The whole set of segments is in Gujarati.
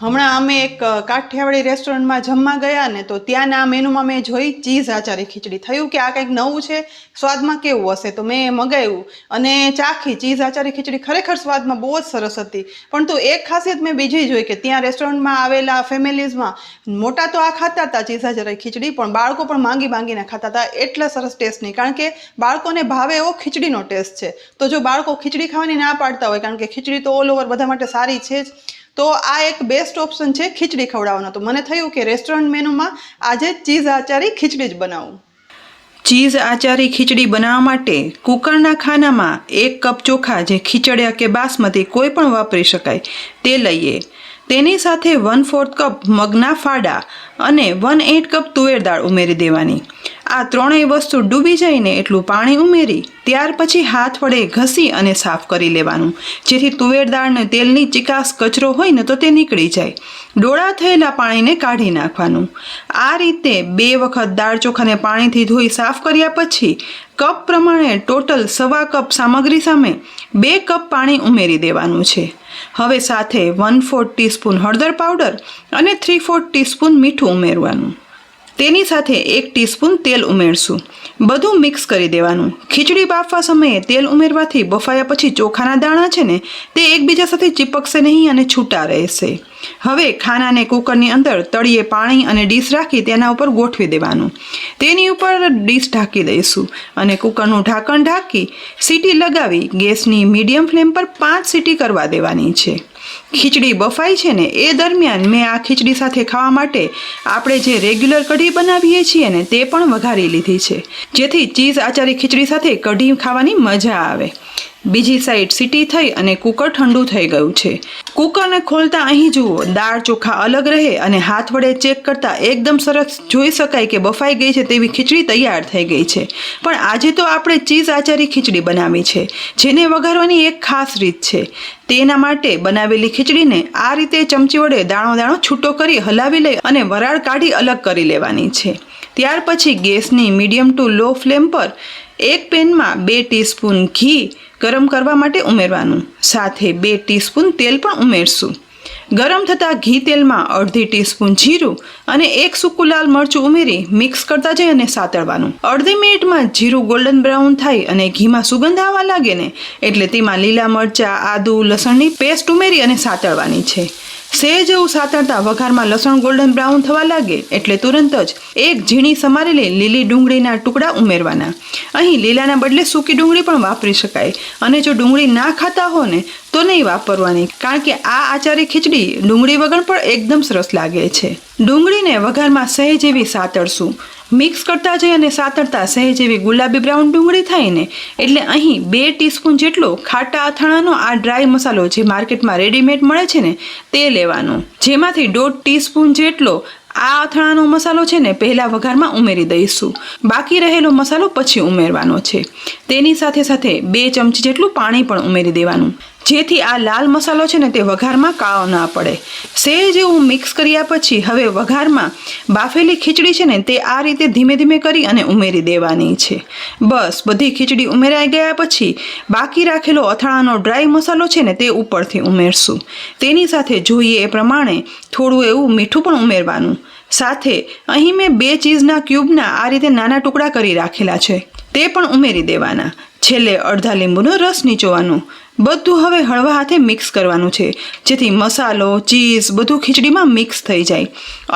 હમણાં અમે એક કાઠિયાવાડી રેસ્ટોરન્ટમાં જમવા ગયા ને તો ત્યાંના મેનુમાં મેં જોઈ ચીઝ આચારી ખીચડી. થયું કે આ કંઈક નવું છે, સ્વાદમાં કેવું હશે, તો મેં મગાવ્યું અને ચાખી. ચીઝ આચારી ખીચડી ખરેખર સ્વાદમાં બહુ જ સરસ હતી. પણ તો એક ખાસિયત મેં બીજી જોઈ કે ત્યાં રેસ્ટોરન્ટમાં આવેલા ફેમિલીઝમાં મોટા તો આ ખાતા હતા ચીઝ આચારી ખીચડી, પણ બાળકો પણ માંગીને ખાતા હતા. એટલા સરસ ટેસ્ટ નહીં, કારણ કે બાળકોને ભાવે એવો ખીચડીનો ટેસ્ટ છે. તો જો બાળકો ખીચડી ખાવાની ના પાડતા હોય, કારણ કે ખીચડી તો ઓલ ઓવર બધા માટે સારી છે જ, તો આ એક બેસ્ટ ઓપ્શન છે ખીચડી ખવડાવવાનો. તો મને થયું કે રેસ્ટોરન્ટ મેનુમાં આજે ચીઝ આચારી ખીચડી જ બનાવું. ચીઝ આચારી ખીચડી બનાવવા માટે કુકરના ખાનામાં 1 કપ ચોખા, જે ખીચડિયા કે બાસમતી કોઈ પણ વાપરી શકાય, તે લઈએ. તેની સાથે 1/4 કપ મગના ફાડા અને 1/8 કપ તુવેર દાળ ઉમેરી દેવાની. આ ત્રણેય વસ્તુ ડૂબી જાય ને એટલું પાણી ઉમેરી ત્યાર પછી હાથ વડે ઘસી અને સાફ કરી લેવાનું, જેથી તુવેર દાળને તેલની ચીકાશ કચરો હોય ને તો તે નીકળી જાય. ડોળા થયેલા પાણીને કાઢી નાખવાનું. આ રીતે 2 વખત દાળ ચોખાને પાણીથી ધોઈ સાફ કર્યા પછી કપ પ્રમાણે ટોટલ 1/4 કપ સામગ્રી સામે 2 કપ પાણી ઉમેરી દેવાનું છે. હવે સાથે 1/4 ટીસ્પૂન હળદર પાવડર અને 3/4 ટીસ્પૂન મીઠું ઉમેરવાનું. તેની સાથે 1 ટીસ્પૂન તેલ ઉમેરશું. બધું મિક્સ કરી દેવાનું. ખીચડી બાફવા સમયે તેલ ઉમેરવાથી બફાયા પછી ચોખાના દાણા છે ને તે એકબીજા સાથે ચીપકશે નહીં અને છૂટા રહેશે. હવે ખાનાને કુકરની અંદર તળિયે પાણી અને ડીશ રાખી તેના ઉપર ગોઠવી દેવાનું. તેની ઉપર ડીશ ઢાંકી દઈશું અને કુકરનું ઢાંકણ ઢાંકી સીટી લગાવી ગેસની મીડિયમ ફ્લેમ પર 5 સીટી કરવા દેવાની છે. ખીચડી બફાઈ છે ને એ દરમિયાન મેં આ ખીચડી સાથે ખાવા માટે આપણે જે રેગ્યુલર કઢી બનાવીએ છીએ ને તે પણ વઘારી લીધી છે, જેથી ચીઝ આચારી ખીચડી સાથે કઢી ખાવાની મજા આવે. બીજી સાઈડ સીટી થઈ અને કુકર ઠંડુ થઈ ગયું છે. કુકરને ખોલતા અહીં જુઓ, દાળ ચોખા અલગ રહે અને હાથ વડે ચેક કરતા એકદમ સરસ જોઈ શકાય કે બફાઈ ગઈ છે તેવી ખીચડી તૈયાર થઈ ગઈ છે. પણ આજે તો આપણે ચીઝ આચારી ખીચડી બનાવી છે, જેને વઘારવાની એક ખાસ રીત છે. તેના માટે બનાવેલી ખીચડીને આ રીતે ચમચી વડે દાણો દાણો છૂટો કરી હલાવી લઈ અને વરાળ કાઢી અલગ કરી લેવાની છે. ત્યાર પછી ગેસની મીડિયમ ટુ લો ફ્લેમ પર એક પેનમાં 2 ટીસ્પૂન ઘી ગરમ કરવા માટે ઉમેરવાનું. સાથે 2 ટીસ્પૂન તેલ પણ ઉમેરશું. ગરમ થતાં ઘી તેલમાં અડધી ટીસ્પૂન જીરું અને 1 સૂકું લાલ મરચું ઉમેરી મિક્સ કરતા જઈ અને સાતળવાનું. અડધી મિનિટમાં જીરું ગોલ્ડન બ્રાઉન થાય અને ઘીમાં સુગંધ આવવા લાગે ને એટલે તેમાં લીલા મરચાં, આદુ, લસણની પેસ્ટ ઉમેરી અને સાતળવાની છે. સહેજ એવું સાતળતા વઘારમાં લસણ ગોલ્ડન બ્રાઉન થવા લાગે એટલે તુરંત જ 1 ઝીણી સમારેલી લીલી ડુંગળીના ટુકડા ઉમેરવાના. અહીં લીલાના બદલે સૂકી ડુંગળી પણ વાપરી શકાય, અને જો ડુંગળી ના ખાતા હો ને તો નહીં વાપરવાની, કારણ કે આ આચારી ખીચડી ડુંગળી વગર પણ એકદમ સરસ લાગે છે. ડુંગળીને વઘારમાં સહેજ એવી સાતળશું. મિક્સ કરતા જઈ અને સાતળતા સહેજ એવી ગુલાબી બ્રાઉન ડુંગળી થાય ને એટલે અહીં 2 ટીસ્પૂન જેટલો ખાટા અથાણાનો આ ડ્રાય મસાલો જે માર્કેટમાં રેડીમેડ મળે છે ને તે લેવાનો, જેમાંથી 1/2 ટીસ્પૂન જેટલો આ અથાણાનો મસાલો છે ને પહેલાં વઘારમાં ઉમેરી દઈશું. બાકી રહેલો મસાલો પછી ઉમેરવાનો છે. તેની સાથે સાથે 2 ચમચી જેટલું પાણી પણ ઉમેરી દેવાનું, જેથી આ લાલ મસાલો છે ને તે વઘારમાં કાળો ના પડે. સહેજ એવું મિક્સ કર્યા પછી હવે વઘારમાં બાફેલી ખીચડી છે ને તે આ રીતે ધીમે ધીમે કરી અને ઉમેરી દેવાની છે. બસ બધી ખીચડી ઉમેરાઈ ગયા પછી બાકી રાખેલો અથાણાનો ડ્રાય મસાલો છે ને તે ઉપરથી ઉમેરશું. તેની સાથે જોઈએ એ પ્રમાણે થોડું એવું મીઠું પણ ઉમેરવાનું. સાથે અહીં મેં 2 ચીઝના ક્યુબના આ રીતે નાના ટુકડા કરી રાખેલા છે તે પણ ઉમેરી દેવાના. છેલ્લે અડધા લીંબુનો રસ નીચોવાનો. બધું હવે હળવા હાથે મિક્સ કરવાનું છે, જેથી મસાલો, ચીઝ બધું ખીચડીમાં મિક્સ થઈ જાય.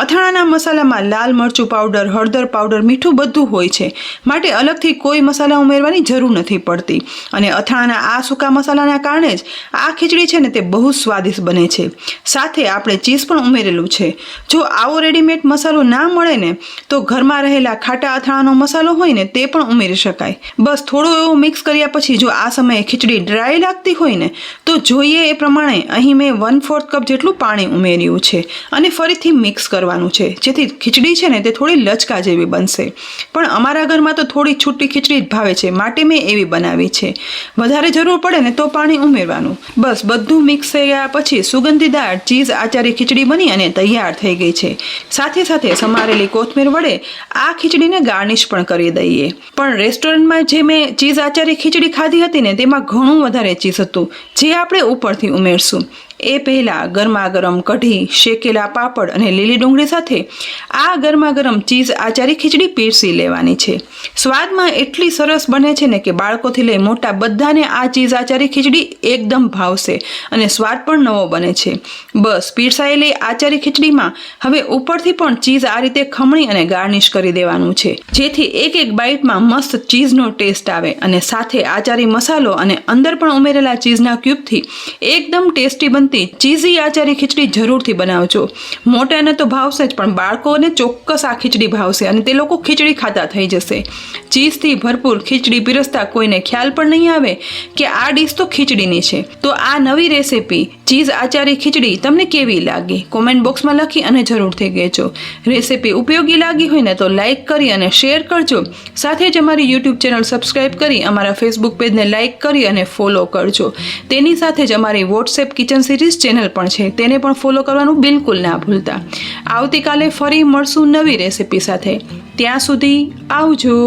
અથાણાના મસાલામાં લાલ મરચું પાવડર, હળદર પાવડર, મીઠું બધું હોય છે, માટે અલગથી કોઈ મસાલા ઉમેરવાની જરૂર નથી પડતી. અને અથાણાના આ સૂકા મસાલાના કારણે જ આ ખીચડી છે ને તે બહુ સ્વાદિષ્ટ બને છે. સાથે આપણે ચીઝ પણ ઉમેરેલું છે. જો આવો રેડીમેડ મસાલો ના મળે ને તો ઘરમાં રહેલા ખાટા અથાણાનો મસાલો હોય ને તે પણ ઉમેરી શકાય. બસ થોડું એવું મિક્સ કર્યા પછી જો આ સમયે ખીચડી ડ્રાય લાગતી હોય ને તો જોઈએ એ પ્રમાણે અહીં મેં 1/4 કપ જેટલું પાણી ઉમેર્યું છે અને ફરીથી મિક્સ કરવાનું છે, જેથી ખીચડી છે ને તે થોડી લચકા જેવી બનશે. પણ અમારા ઘરમાં તો થોડી છૂટી ખીચડી જ ભાવે છે, માટે મેં એવી બનાવી છે. વધારે જરૂર પડે ને તો પાણી ઉમેરવાનું. બસ બધું મિક્સ થઈ ગયા પછી સુગંધીદાર ચીઝ આચારી ખીચડી બની અને તૈયાર થઈ ગઈ છે. સાથે સાથે સમારેલી કોથમીર વડે આ ખીચડીને ગાર્નિશ પણ કરી દઈએ. પણ રેસ્ટોરન્ટમાં જે મેં ચીઝ આચારી ખીચડી ખાધી હતી ને તેમાં ઘણું વધારે ચીઝ હતું, જે આપણે ઉપરથી ઉમેરશું. એ પહેલાં ગરમા ગરમ કઢી, શેકેલા પાપડ અને લીલી ડુંગળી સાથે આ ગરમા ગરમ ચીઝ આચારી ખીચડી પીરસી લેવાની છે. સ્વાદમાં એટલી સરસ બને છે ને કે બાળકોથી લઈ મોટા બધાને આ ચીઝ આચારી ખીચડી એકદમ ભાવશે અને સ્વાદ પણ નવો બને છે. બસ પીરસાયેલી આચારી ખીચડીમાં હવે ઉપરથી પણ ચીઝ આ રીતે ખમણી અને ગાર્નિશ કરી દેવાનું છે, જેથી એક એક બાઈટમાં મસ્ત ચીઝનો ટેસ્ટ આવે અને સાથે આચારી મસાલો અને અંદર પણ ઉમેરેલા ચીઝના ક્યુબથી એકદમ ટેસ્ટી બનતી ચીઝી આચારી ખીચડી જરૂરથી બનાવજો. મોટાને તો ભાવશે જ, પણ બાળકોને ચોક્કસ આ ખીચડી ભાવશે અને તે લોકો ખીચડી ખાતા થઈ જશે. ચીઝથી ભરપૂર ખીચડી પીરસતા કોઈને ખ્યાલ પણ નહીં આવે કે આ ડીશ તો ખીચડીની છે. તો આ નવી રેસીપી ચીઝ આચારી ખીચડી તમને કેવી લાગી કોમેન્ટ બોક્સમાં લખી અને જરૂરથી કહેજો. રેસીપી ઉપયોગી લાગી હોય ને તો લાઇક કરી અને શેર કરજો. સાથે જ અમારી યુટ્યુબ ચેનલ સબસ્ક્રાઇબ કરી અમારા ફેસબુક પેજને લાઇક કરી અને ફોલો કરજો. તેની સાથે જ અમારી વોટ્સએપ કિચન સિરીઝ ચેનલ પણ છે, તેને પણ ફોલો કરવાનું બિલકુલ ના ભૂલતા. આવતીકાલે ફરી મળશું નવી રેસીપી સાથે. ત્યાં સુધી આવજો.